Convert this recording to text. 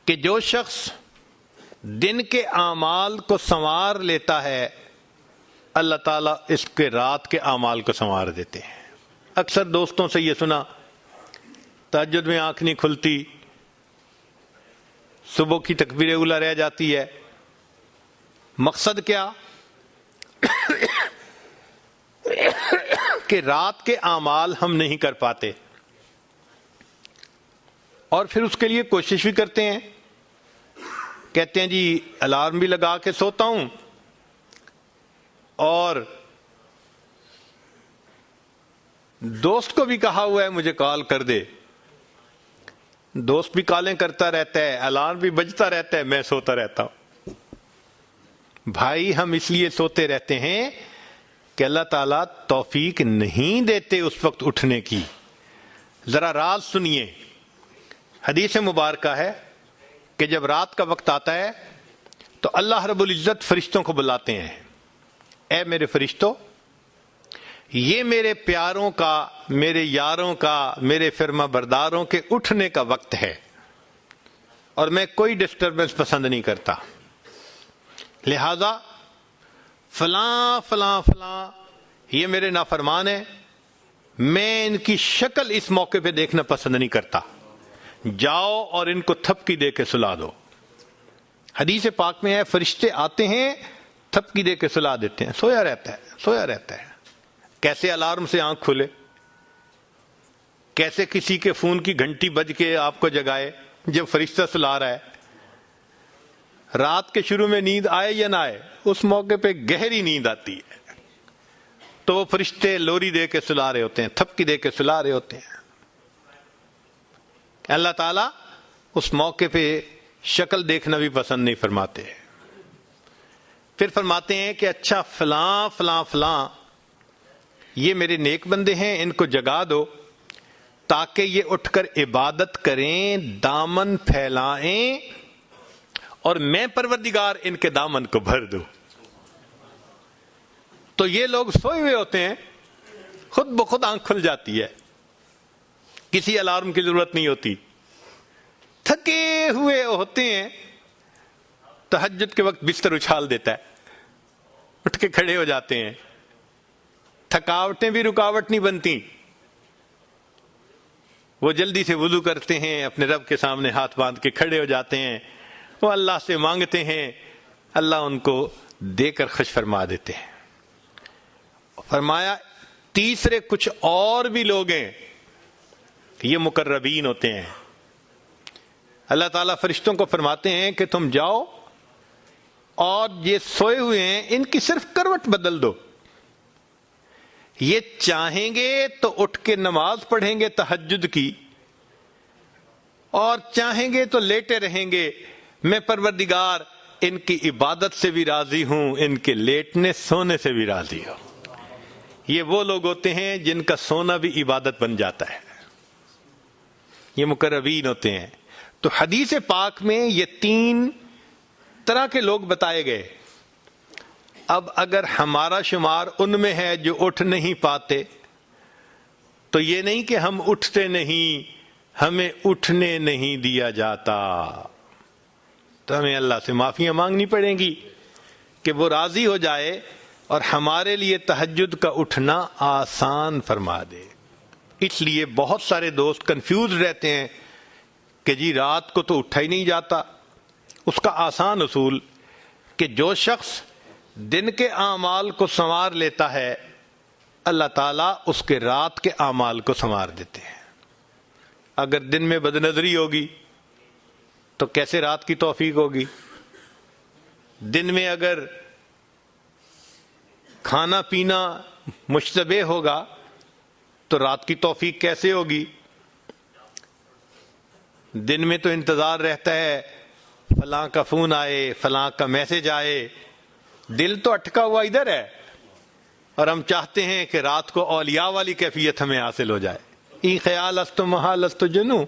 کہ جو شخص دن کے اعمال کو سنوار لیتا ہے اللہ تعالیٰ اس کے رات کے اعمال کو سنوار دیتے ہیں۔ اکثر دوستوں سے یہ سنا تہجد میں آنکھ نہیں کھلتی، صبح کی تکبیر اولیٰ رہ جاتی ہے، مقصد کیا کہ رات کے اعمال ہم نہیں کر پاتے، اور پھر اس کے لیے کوشش بھی کرتے ہیں، کہتے ہیں جی الارم بھی لگا کے سوتا ہوں اور دوست کو بھی کہا ہوا ہے مجھے کال کر دے، دوست بھی کالیں کرتا رہتا ہے، الارم بھی بجتا رہتا ہے، میں سوتا رہتا ہوں۔ بھائی ہم اس لیے سوتے رہتے ہیں کہ اللہ تعالیٰ توفیق نہیں دیتے اس وقت اٹھنے کی۔ ذرا راز سنیے، حدیث مبارکہ ہے کہ جب رات کا وقت آتا ہے تو اللہ رب العزت فرشتوں کو بلاتے ہیں، اے میرے فرشتوں، یہ میرے پیاروں کا، میرے یاروں کا، میرے فرما برداروں کے اٹھنے کا وقت ہے اور میں کوئی ڈسٹربنس پسند نہیں کرتا، لہذا فلاں فلاں فلاں یہ میرے نافرمان ہیں، میں ان کی شکل اس موقع پہ دیکھنا پسند نہیں کرتا، جاؤ اور ان کو تھپکی دے کے سلا دو۔ حدیث پاک میں ہے فرشتے آتے ہیں تھپکی دے کے سلا دیتے ہیں، سویا رہتا ہے، سویا رہتا ہے۔ کیسے الارم سے آنکھ کھلے، کیسے کسی کے فون کی گھنٹی بج کے آپ کو جگائے جب فرشتہ سلا رہا ہے؟ رات کے شروع میں نیند آئے یا نہ آئے، اس موقع پہ گہری نیند آتی ہے تو وہ فرشتے لوری دے کے سلا رہے ہوتے ہیں، تھپکی دے کے سلا رہے ہوتے ہیں۔ اللہ تعالیٰ اس موقع پہ شکل دیکھنا بھی پسند نہیں فرماتے، پھر فرماتے ہیں کہ اچھا فلاں فلاں فلاں یہ میرے نیک بندے ہیں، ان کو جگا دو تاکہ یہ اٹھ کر عبادت کریں، دامن پھیلائیں اور میں پروردگار ان کے دامن کو بھر دوں۔ تو یہ لوگ سوئے ہوئے ہوتے ہیں، خود بخود آنکھ کھل جاتی ہے، کسی الارم کی ضرورت نہیں ہوتی، تھکے ہوئے ہوتے ہیں، تہجد کے وقت بستر اچھال دیتا ہے، اٹھ کے کھڑے ہو جاتے ہیں، تھکاوٹیں بھی رکاوٹ نہیں بنتی، وہ جلدی سے وضو کرتے ہیں، اپنے رب کے سامنے ہاتھ باندھ کے کھڑے ہو جاتے ہیں، وہ اللہ سے مانگتے ہیں، اللہ ان کو دے کر خوش فرما دیتے ہیں۔ فرمایا تیسرے کچھ اور بھی لوگ ہیں، یہ مقربین ہوتے ہیں، اللہ تعالیٰ فرشتوں کو فرماتے ہیں کہ تم جاؤ اور یہ سوئے ہوئے ہیں ان کی صرف کروٹ بدل دو، یہ چاہیں گے تو اٹھ کے نماز پڑھیں گے تہجد کی، اور چاہیں گے تو لیٹے رہیں گے، میں پروردگار ان کی عبادت سے بھی راضی ہوں، ان کے لیٹنے سونے سے بھی راضی ہوں۔ یہ وہ لوگ ہوتے ہیں جن کا سونا بھی عبادت بن جاتا ہے، یہ مقربین ہوتے ہیں۔ تو حدیث پاک میں یہ تین طرح کے لوگ بتائے گئے۔ اب اگر ہمارا شمار ان میں ہے جو اٹھ نہیں پاتے تو یہ نہیں کہ ہم اٹھتے نہیں، ہمیں اٹھنے نہیں دیا جاتا، تو ہمیں اللہ سے معافیاں مانگنی پڑیں گی کہ وہ راضی ہو جائے اور ہمارے لیے تہجد کا اٹھنا آسان فرما دے۔ اس لیے بہت سارے دوست کنفیوز رہتے ہیں کہ جی رات کو تو اٹھا ہی نہیں جاتا۔ اس کا آسان اصول کہ جو شخص دن کے اعمال کو سنوار لیتا ہے اللہ تعالیٰ اس کے رات کے اعمال کو سنوار دیتے ہیں۔ اگر دن میں بدنظری ہوگی تو کیسے رات کی توفیق ہوگی؟ دن میں اگر کھانا پینا مشتبہ ہوگا تو رات کی توفیق کیسے ہوگی؟ دن میں تو انتظار رہتا ہے فلاں کا فون آئے، فلاں کا میسج آئے، دل تو اٹکا ہوا ادھر ہے، اور ہم چاہتے ہیں کہ رات کو اولیاء والی کیفیت ہمیں حاصل ہو جائے۔ ای خیال است و محال است و جنوں،